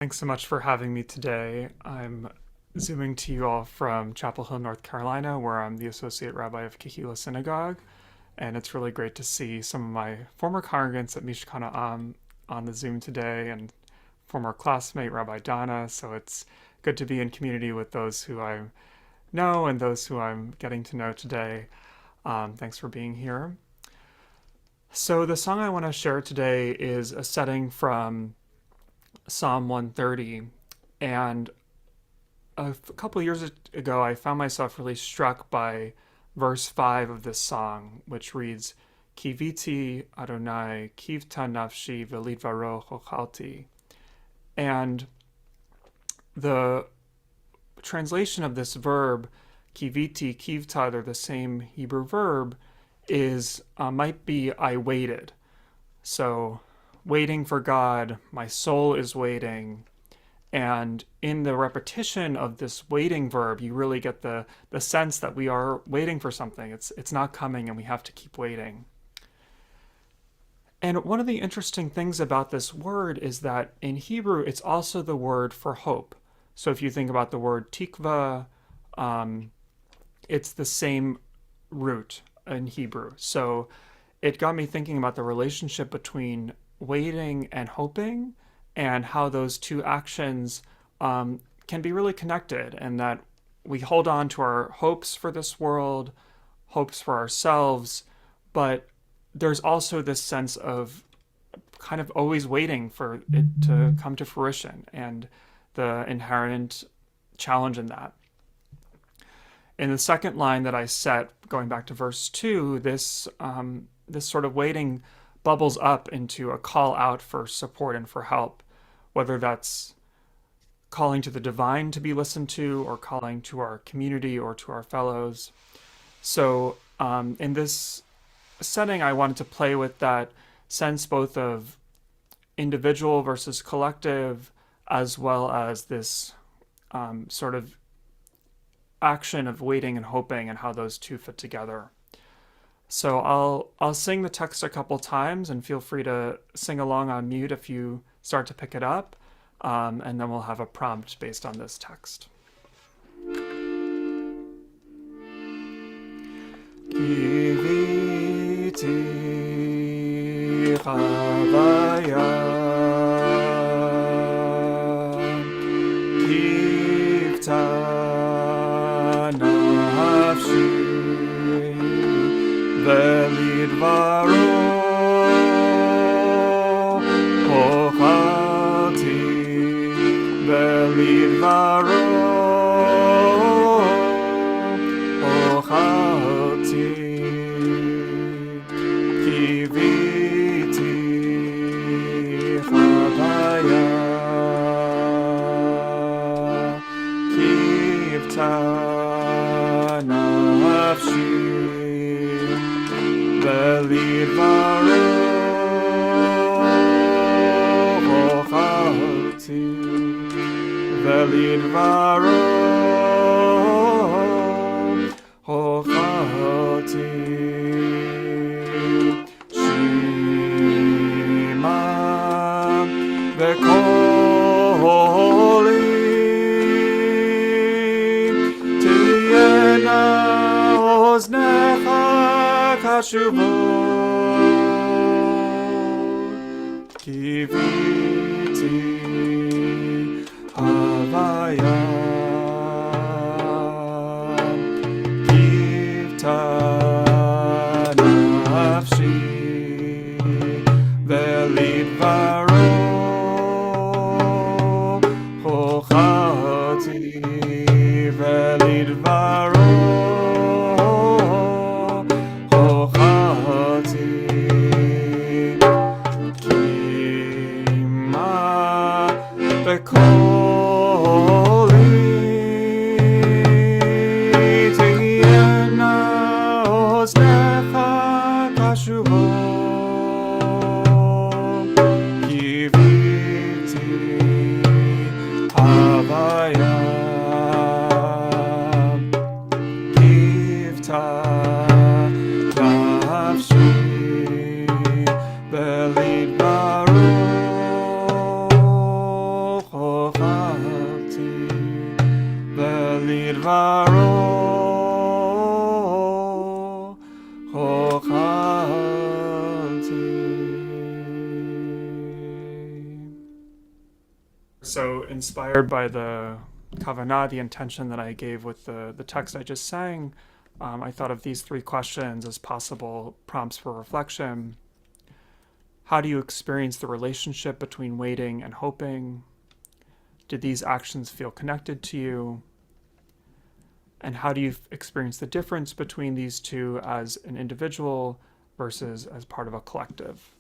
Thanks so much for having me today. I'm zooming to you all from Chapel Hill, North Carolina, where I'm the Associate Rabbi of Kehillah Synagogue. And it's really great to see some of my former congregants at Mishkan Am on the Zoom today and former classmate Rabbi Donna. So it's good to be in community with those who I know and those who I'm getting to know today. Thanks for being here. So the song I want to share today is a setting from Psalm 130. And a couple of years ago, I found myself really struck by verse 5 of this song, which reads, Kiviti Adonai, kivta nafshi v'lidvaro chochalti. And the translation of this verb, kiviti, kivta, they're the same Hebrew verb, is might be I waited. So waiting for God, my soul is waiting. And in the repetition of this waiting verb, you really get the sense that we are waiting for something. It's not coming and we have to keep waiting. And one of the interesting things about this word is that in Hebrew, it's also the word for hope. So if you think about the word tikva, it's the same root in Hebrew. So it got me thinking about the relationship between waiting and hoping, and how those two actions can be really connected, and that we hold on to our hopes for this world, hopes for ourselves, but there's also this sense of kind of always waiting for it to come to fruition, and the inherent challenge in that. In the second line that I set, going back to verse 2, this sort of waiting bubbles up into a call out for support and for help, whether that's calling to the divine to be listened to or calling to our community or to our fellows. So in this setting, I wanted to play with that sense both of individual versus collective, as well as this sort of action of waiting and hoping and how those two fit together. So I'll sing the text a couple times, and feel free to sing along on mute if you start to pick it up, and then we'll have a prompt based on this text. Kiviti chavaya, kivta nafshi v'lidvaro chochalti, v'lidvaro chochalti, kiviti chavaya, kivta nafshi v'lidvaro chochalti, v'lidvaro chochalti. Shema v'koli tiyena oznecha kashuvot, kiviti havaya, kivta nafshi v'lidvaro chochalti, v'lidvaro chochalti, kima v'koli tiyena oznecha kashuvot, kiviti havaya, kivta nafshi v'lidvaro Dvaro Chochalti. So inspired by the Kavanah, the intention that I gave with the text I just sang, I thought of these three questions as possible prompts for reflection. How do you experience the relationship between waiting and hoping? Did these actions feel connected to you? And how do you experience the difference between these two as an individual versus as part of a collective?